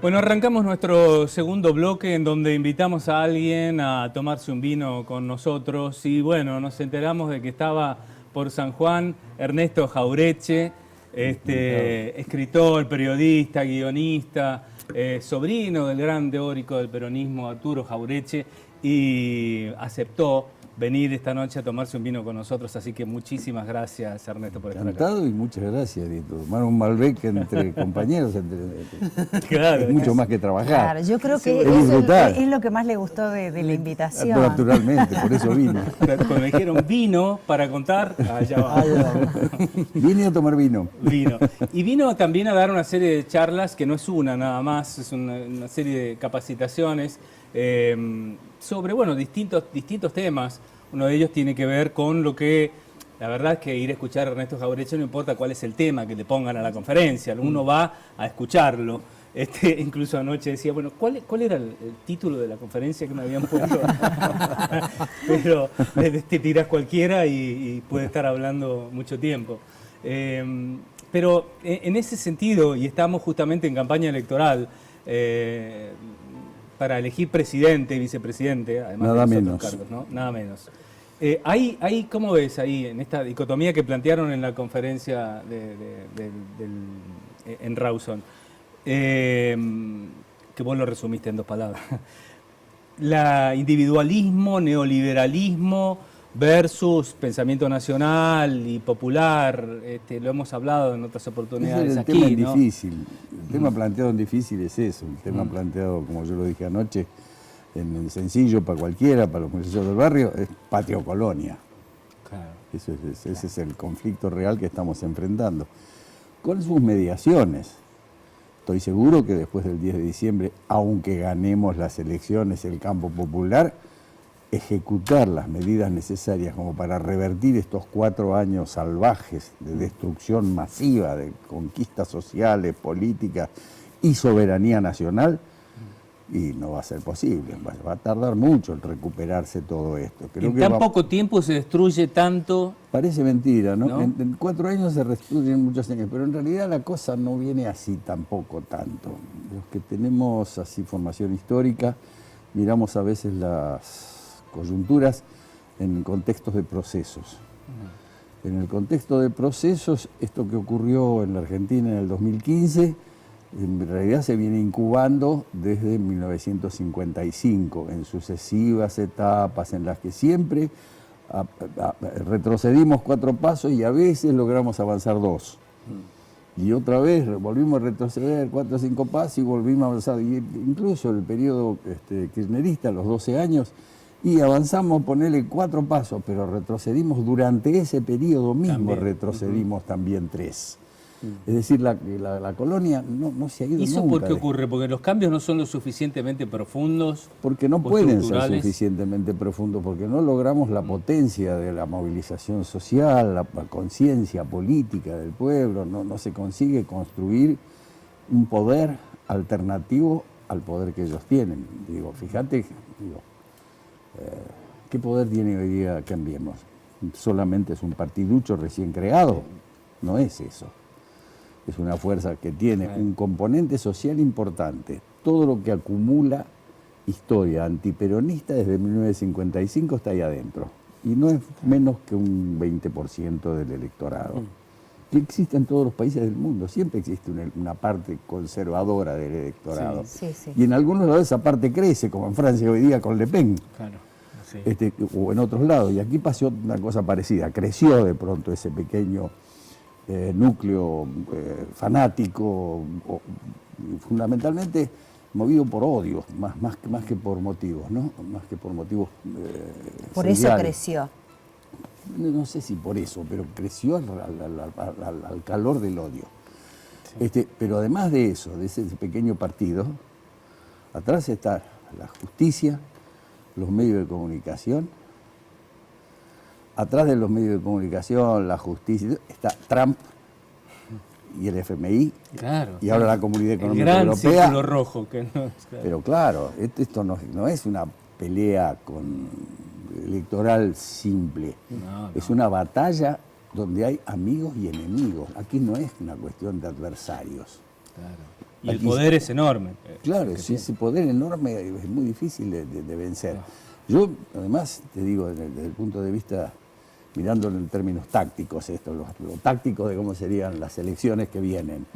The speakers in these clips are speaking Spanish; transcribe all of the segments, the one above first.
Bueno, arrancamos nuestro segundo bloque en donde invitamos a alguien a tomarse un vino con nosotros y bueno, nos enteramos de que estaba por San Juan Ernesto Jauretche, escritor, periodista, guionista, sobrino del gran teórico del peronismo Arturo Jauretche, y aceptó venir esta noche a tomarse un vino con nosotros, así que muchísimas gracias, Ernesto, por estar acá. Encantado y muchas gracias, Dito. Tomar un Malbec entre compañeros Claro, es mucho más que trabajar. Claro, yo creo que es lo que más le gustó de la invitación. Naturalmente, por eso vine. Cuando me dijeron vino para contar, allá va. Vine a tomar vino. Vino. Y vino también a dar una serie de charlas, que no es una nada más, es una serie de capacitaciones sobre, bueno, distintos temas. Uno de ellos tiene que ver con lo que, la verdad es que ir a escuchar a Ernesto Jauretche no importa cuál es el tema que le pongan a la conferencia, uno va a escucharlo. Incluso anoche decía, bueno, ¿cuál era el título de la conferencia que me habían puesto? Pero te tirás cualquiera y puede estar hablando mucho tiempo. Pero en ese sentido, y estamos justamente en campaña electoral, para elegir presidente y vicepresidente, además nada de los menos. otros cargos, ¿no? Nada menos. ¿Cómo ves ahí, en esta dicotomía que plantearon en la conferencia en Rawson? Que vos lo resumiste en 2 palabras. Individualismo, neoliberalismo versus pensamiento nacional y popular, lo hemos hablado en otras oportunidades Ese es el aquí, tema ¿no? difícil. El tema planteado en difícil es eso. El tema planteado, como yo lo dije anoche, en sencillo para cualquiera, para los muchachos del barrio, es patria o colonia. Claro. Ese es el conflicto real que estamos enfrentando. Con sus mediaciones. Estoy seguro que después del 10 de diciembre, aunque ganemos las elecciones, el campo popular, ejecutar las medidas necesarias como para revertir estos 4 años salvajes de destrucción masiva, de conquistas sociales, políticas y soberanía nacional, y no va a ser posible. Va a tardar mucho en recuperarse todo esto. Creo en tan poco tiempo se destruye tanto. Parece mentira, ¿no? ¿No? En 4 años se destruyen muchos años, pero en realidad la cosa no viene así tampoco tanto. Los que tenemos así formación histórica, miramos a veces las coyunturas en contextos de procesos. En el contexto de procesos, esto que ocurrió en la Argentina en el 2015, en realidad se viene incubando desde 1955, en sucesivas etapas en las que siempre retrocedimos 4 pasos y a veces logramos avanzar 2. Y otra vez volvimos a retroceder 4 o 5 pasos y volvimos a avanzar. Y incluso el periodo kirchnerista, los 12 años, y avanzamos, ponerle 4 pasos, pero retrocedimos durante ese periodo mismo, también retrocedimos también 3. Es decir, la colonia no se ha ido nunca. ¿Y eso por qué ocurre? ¿Porque los cambios no son lo suficientemente profundos? Porque no pueden ser suficientemente profundos, porque no logramos la potencia de la movilización social, la conciencia política del pueblo, no se consigue construir un poder alternativo al poder que ellos tienen. Digo, fíjate, ¿qué poder tiene hoy día Cambiemos? ¿Solamente es un partiducho recién creado? No es eso. Es una fuerza que tiene un componente social importante. Todo lo que acumula historia antiperonista desde 1955 está ahí adentro. Y no es menos que un 20% del electorado. Que existe en todos los países del mundo. Siempre existe una parte conservadora del electorado. Sí, sí. Y en algunos lados esa parte crece, como en Francia hoy día con Le Pen. Claro. Sí. O en otros lados. Y aquí pasó una cosa parecida. Creció de pronto ese pequeño núcleo fanático, fundamentalmente movido por odio, más que por motivos, ¿no? Más que por motivos por eso creció. No sé si por eso, pero creció al calor del odio. Sí. Pero además de eso, de ese pequeño partido, atrás está la justicia, los medios de comunicación. Atrás de los medios de comunicación, la justicia, está Trump y el FMI, claro, y ahora la Comunidad Económica el gran Europea. Círculo rojo, que no, claro. Pero claro, esto no es una pelea electoral simple, es una batalla donde hay amigos y enemigos. Aquí no es una cuestión de adversarios. Claro. Y el poder es enorme. Claro, sí, ese poder enorme es muy difícil de vencer. Yo, además, te digo, desde el punto de vista, mirándolo en términos tácticos, lo táctico de cómo serían las elecciones que vienen.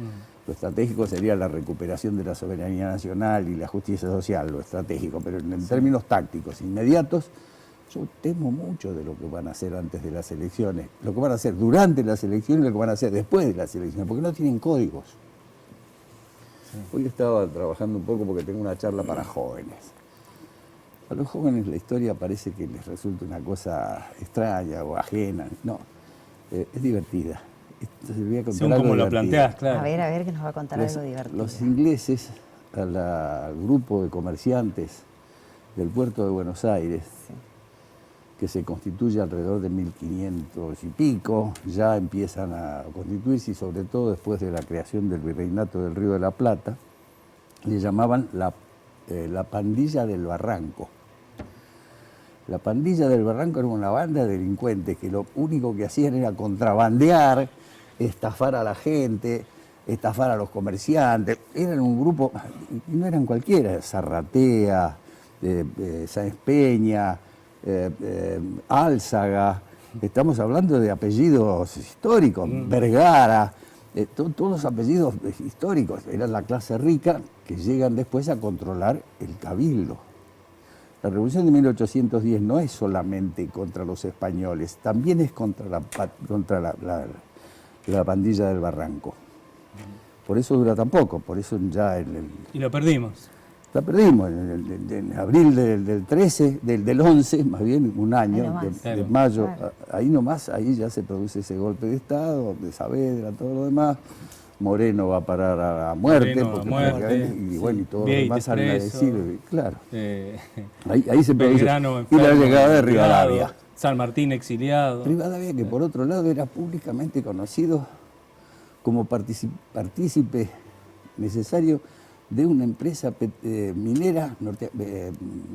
Lo estratégico sería la recuperación de la soberanía nacional y la justicia social, lo estratégico, pero en términos tácticos inmediatos, yo temo mucho de lo que van a hacer antes de las elecciones, lo que van a hacer durante las elecciones y lo que van a hacer después de las elecciones, porque no tienen códigos. Hoy estaba trabajando un poco porque tengo una charla para jóvenes. A los jóvenes la historia parece que les resulta una cosa extraña o ajena. No, es divertida. Entonces voy a contar según algo como lo divertido. planteás, claro. A ver, que nos va a contar algo divertido. Los ingleses, al grupo de comerciantes del puerto de Buenos Aires, que se constituye alrededor de 1500 y pico, ya empiezan a constituirse, y sobre todo después de la creación del Virreinato del Río de la Plata, le llamaban la pandilla del Barranco. La pandilla del Barranco era una banda de delincuentes que lo único que hacían era contrabandear, estafar a la gente, estafar a los comerciantes. Eran un grupo, y no eran cualquiera, Zarratea, Sáenz Peña, Álzaga, estamos hablando de apellidos históricos, Vergara, todos los apellidos históricos. Era la clase rica que llegan después a controlar el cabildo. La revolución de 1810 no es solamente contra los españoles, también es contra la pandilla del Barranco. Por eso dura tan poco, por eso ya... Y lo perdimos. La perdimos en abril del 13, del 11, más bien un año, de mayo, claro. Ahí nomás, ahí ya se produce ese golpe de Estado, de Saavedra, todo lo demás. Moreno va a parar a muerte, y bueno, y todo lo demás salen a decir, claro. Ahí se produce. Y la llegada de Rivadavia. San Martín exiliado. Rivadavia, que por otro lado era públicamente conocido como partícipe necesario de una empresa minera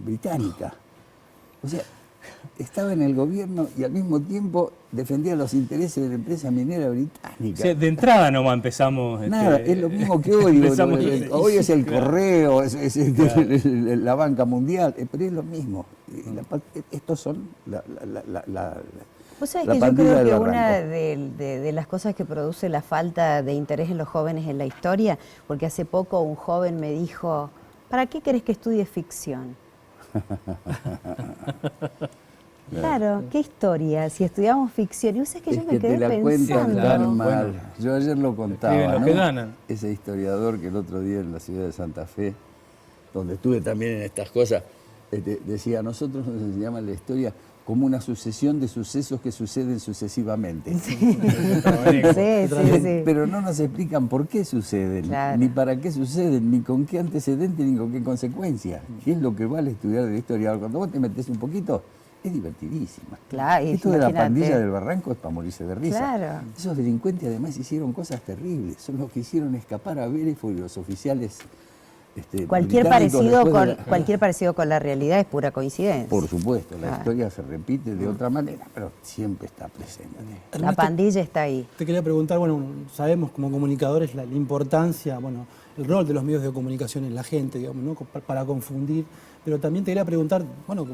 británica. O sea, estaba en el gobierno y al mismo tiempo defendía los intereses de la empresa minera británica. O sea, de entrada nomás empezamos... Nada, es lo mismo que hoy. Hoy es el correo, claro. La banca mundial, pero es lo mismo. Estos son Vos sabés que yo creo que una de las cosas que produce la falta de interés en los jóvenes en la historia, porque hace poco un joven me dijo, ¿para qué querés que estudie ficción? Claro, ¿qué historia? Si estudiamos ficción. Y vos sabés que yo me quedé pensando. Tan mal. Bueno, yo ayer lo contaba, ¿no? Ese historiador que el otro día en la ciudad de Santa Fe, donde estuve también en estas cosas, decía, nosotros nos enseñamos la historia como una sucesión de sucesos que suceden sucesivamente. Sí. Pero no nos explican por qué suceden, claro. Ni para qué suceden, ni con qué antecedente, ni con qué consecuencia. ¿Qué es lo que vale estudiar de la historia? Ahora, cuando vos te metés un poquito, es divertidísima. Claro, esto de la pandilla del Barranco es para morirse de risa. Claro. Esos delincuentes además hicieron cosas terribles. Son los que hicieron escapar a Vélez y los oficiales... Cualquier parecido con la realidad es pura coincidencia. Por supuesto, la historia se repite de otra manera, pero siempre está presente. La pandilla está ahí. Te quería preguntar, bueno, sabemos como comunicadores la importancia, bueno, el rol de los medios de comunicación en la gente, digamos, ¿no? Para confundir, pero también te quería preguntar, bueno,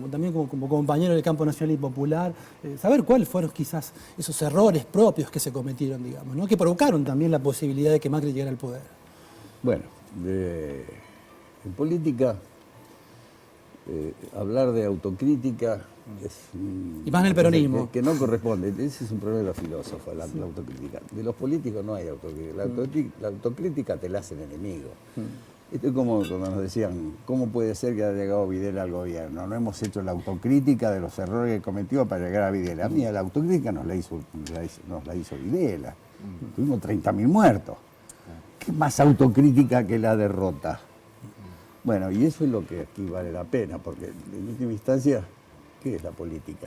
como compañero del campo nacional y popular, saber cuáles fueron quizás esos errores propios que se cometieron, digamos, ¿no? Que provocaron también la posibilidad de que Macri llegara al poder. Bueno, en política, hablar de autocrítica es... Y más en el peronismo. Que no corresponde. Ese es un problema de los filósofos, la autocrítica. De los políticos no hay autocrítica. La autocrítica te la hacen enemigo. Esto es como cuando nos decían, ¿cómo puede ser que haya llegado Videla al gobierno? No hemos hecho la autocrítica de los errores que cometió para llegar a Videla. A mí la autocrítica nos la hizo Videla. Tuvimos 30.000 muertos. ¿Qué más autocrítica que la derrota? Bueno, y eso es lo que aquí vale la pena, porque en última instancia, ¿qué es la política?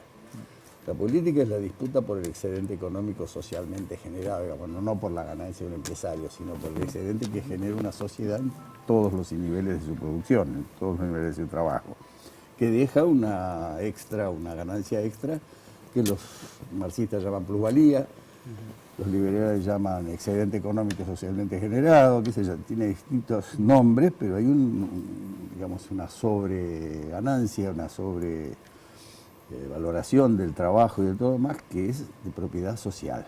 La política es la disputa por el excedente económico socialmente generado, digamos, no por la ganancia de un empresario, sino por el excedente que genera una sociedad en todos los niveles de su producción, en todos los niveles de su trabajo, que deja una ganancia extra, que los marxistas llaman plusvalía, Los liberales llaman excedente económico socialmente generado, qué sé yo, tiene distintos nombres, pero hay digamos, una sobreganancia, una sobrevaloración del trabajo y de todo más que es de propiedad social.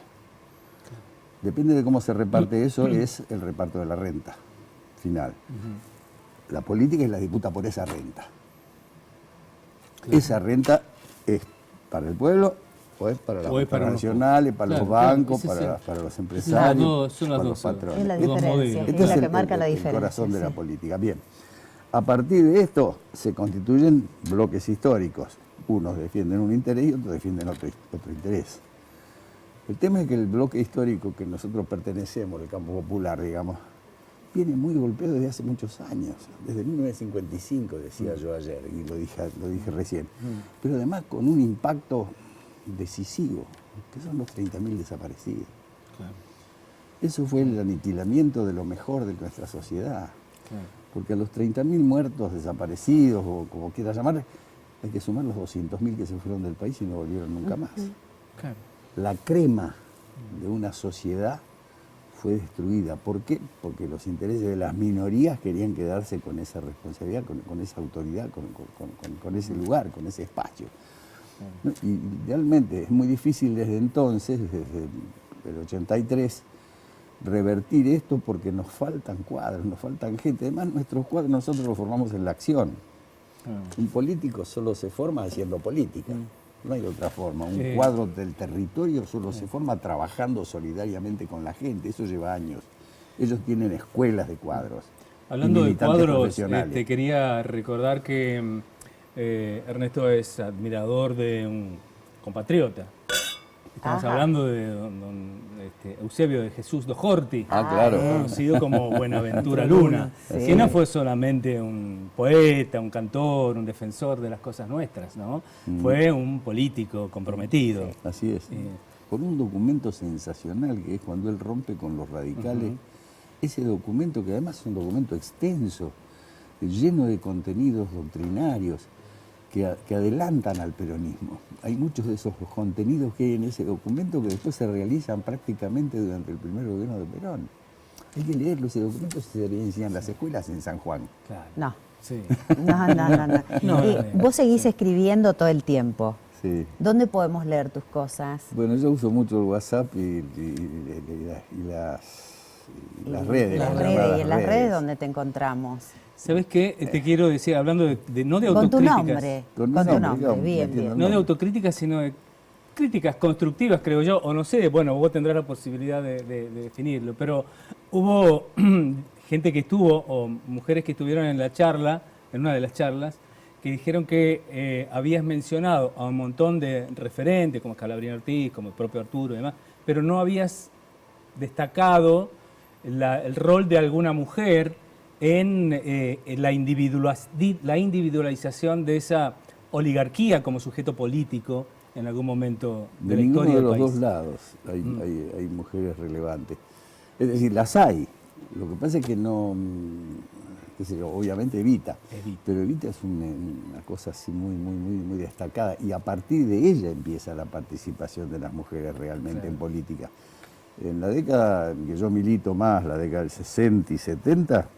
Depende de cómo se reparte eso, es el reparto de la renta final. La política es la disputa por esa renta. Esa renta es para el pueblo, o es para las transnacionales, para los bancos, para los empresarios, para los patrones. Es la diferencia, es la que marca la diferencia. El corazón de la política. Bien, a partir de esto se constituyen bloques históricos. Unos defienden un interés y otros defienden otro interés. El tema es que el bloque histórico que nosotros pertenecemos, el campo popular, digamos, viene muy golpeado desde hace muchos años, desde 1955, decía yo ayer, y lo dije recién, pero además con un impacto decisivo, que son los 30.000 desaparecidos. Claro. Eso fue el aniquilamiento de lo mejor de nuestra sociedad, porque a los 30.000 muertos, desaparecidos, o como quieras llamar, hay que sumar los 200.000 que se fueron del país y no volvieron nunca más. Claro. La crema de una sociedad fue destruida. ¿Por qué? Porque los intereses de las minorías querían quedarse con esa responsabilidad, con esa autoridad, con ese lugar, con ese espacio. ¿No? Y realmente es muy difícil desde entonces, desde el 83, revertir esto porque nos faltan cuadros, nos faltan gente. Además, nuestros cuadros nosotros los formamos en la acción. Un político solo se forma haciendo política. No hay otra forma. Un cuadro del territorio solo se forma trabajando solidariamente con la gente. Eso lleva años. Ellos tienen escuelas de cuadros. Hablando de cuadros, te quería recordar que Ernesto es admirador de un compatriota. Estamos hablando de don Eusebio de Jesús Dojorti, conocido como Buenaventura Luna, que no fue solamente un poeta, un cantor, un defensor de las cosas nuestras, ¿no? Fue un político comprometido. Así es. Por un documento sensacional que es cuando él rompe con los radicales, ese documento que además es un documento extenso, lleno de contenidos doctrinarios, que adelantan al peronismo. Hay muchos de esos contenidos que hay en ese documento que después se realizan prácticamente durante el primer gobierno de Perón. Hay que leerlo, ese documento se enseña en las escuelas en San Juan. Claro. No. Sí. No. Vos seguís escribiendo todo el tiempo. Sí. ¿Dónde podemos leer tus cosas? Bueno, yo uso mucho el WhatsApp y las redes. ¿Y en las redes dónde te encontramos? ¿Sabes qué? Te quiero decir, hablando no de autocríticas. Con tu nombre, bien. No de autocríticas, sino de críticas constructivas, creo yo, o no sé, bueno, vos tendrás la posibilidad de definirlo, pero hubo gente que estuvo, o mujeres que estuvieron en la charla, en una de las charlas, que dijeron que habías mencionado a un montón de referentes, como Scalabrini Ortiz, como el propio Arturo y demás, pero no habías destacado el rol de alguna mujer en la individualización de esa oligarquía como sujeto político en algún momento de la historia del país. De los dos lados hay mujeres relevantes. Es decir, las hay. Lo que pasa es que no, qué sé yo, obviamente Evita. Pero Evita es una cosa así muy destacada. Y a partir de ella empieza la participación de las mujeres realmente en política. En la década que yo milito más, la década del 60 y 70,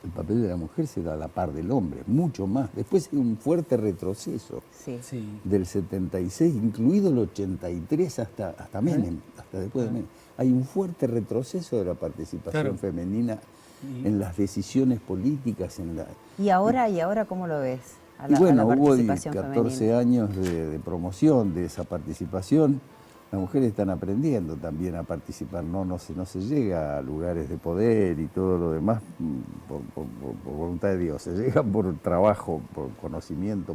el papel de la mujer se da a la par del hombre, mucho más. Después hay un fuerte retroceso del 76, incluido el 83 hasta Menem, hasta después de Menem. Hay un fuerte retroceso de la participación femenina en las decisiones políticas. ¿Y ahora cómo lo ves? Bueno, hubo 14 años de promoción de esa participación. Las mujeres están aprendiendo también a participar, no se llega a lugares de poder y todo lo demás por voluntad de Dios, se llega por trabajo, por conocimiento,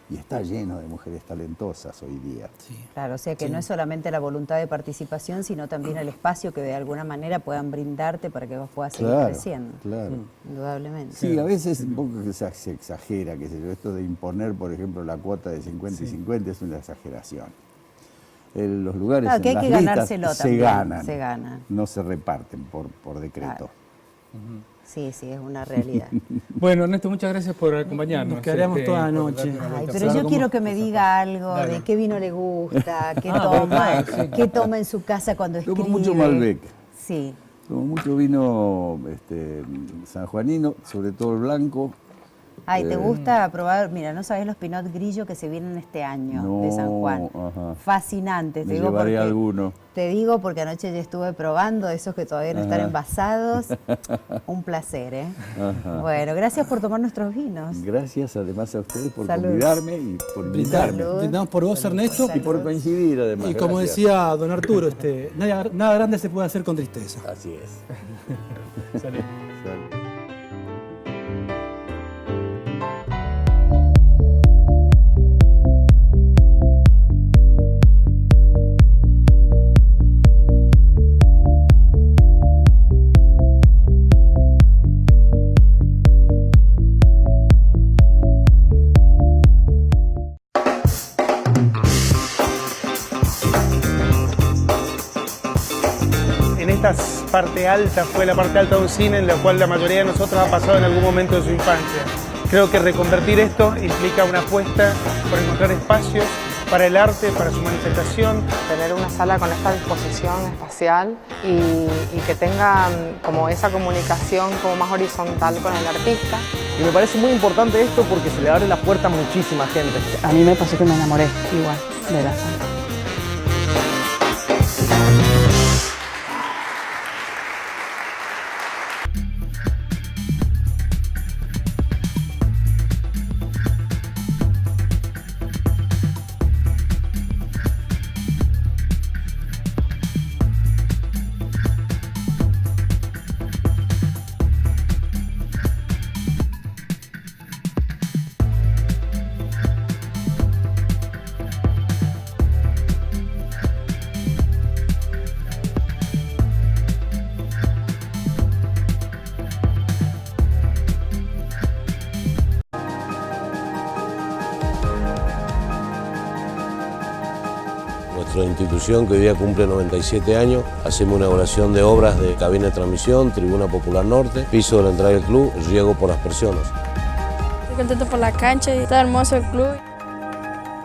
y está lleno de mujeres talentosas hoy día. Sí. Claro, o sea que no es solamente la voluntad de participación, sino también el espacio que de alguna manera puedan brindarte para que vos puedas seguir creciendo. Claro. Indudablemente. Sí, a veces un poco se exagera, qué sé yo, esto de imponer, por ejemplo, la cuota de 50 y 50 es una exageración. Los lugares en las listas se ganan, no se reparten por decreto. Claro. Sí, es una realidad. Bueno, Ernesto, muchas gracias por acompañarnos. Nos quedaremos toda la noche. Ay, pero yo quiero que me diga algo de qué vino le gusta, qué toma en su casa cuando escribe. Tomo mucho Malbec. Sí. Tomo mucho vino sanjuanino, sobre todo el blanco. Ay, ¿te gusta probar? Mira, no sabés los Pinot Grillo que se vienen este año de San Juan. Ajá. Fascinantes. Me llevaré alguno. Te digo porque anoche ya estuve probando esos que todavía no están envasados. Un placer, ¿eh? Ajá. Bueno, gracias por tomar nuestros vinos. Gracias además a ustedes por Salud. convidarme y por invitarme. Brindamos por vos, Ernesto. Y por coincidir además. Y como gracias. decía don Arturo, nada grande se puede hacer con tristeza. Así es. Salud. Salud. Parte alta fue la parte alta de un cine en la cual la mayoría de nosotros ha pasado en algún momento de su infancia. Creo que reconvertir esto implica una apuesta por encontrar espacios para el arte, para su manifestación. Tener una sala con esta disposición espacial y que tenga como esa comunicación como más horizontal con el artista. Y me parece muy importante esto porque se le abre la puerta a muchísima gente. A mí me pasó que me enamoré igual de la sala. Nuestra institución, que hoy día cumple 97 años, hacemos una evaluación de obras de cabina de transmisión, Tribuna Popular Norte, piso de la entrada del club, riego por las personas. Estoy contento por la cancha y está hermoso el club.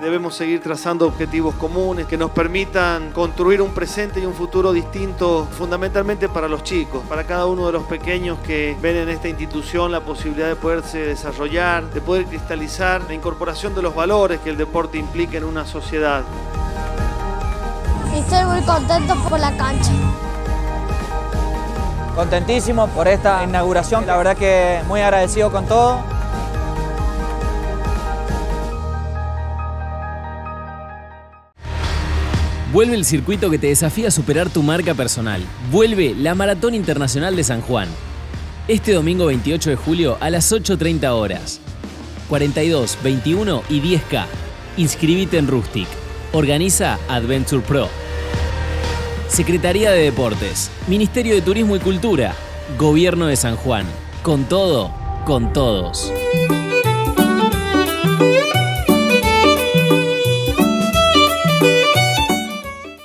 Debemos seguir trazando objetivos comunes que nos permitan construir un presente y un futuro distinto, fundamentalmente para los chicos, para cada uno de los pequeños que ven en esta institución la posibilidad de poderse desarrollar, de poder cristalizar la incorporación de los valores que el deporte implica en una sociedad. Estoy muy contento por la cancha. Contentísimo por esta inauguración, la verdad que muy agradecido con todo. Vuelve el circuito que te desafía a superar tu marca personal. Vuelve la Maratón Internacional de San Juan. Este domingo 28 de julio a las 8:30 horas. 42, 21 y 10K. Inscribite en Rustic. Organiza Adventure Pro. Secretaría de Deportes, Ministerio de Turismo y Cultura, Gobierno de San Juan. Con todo, con todos.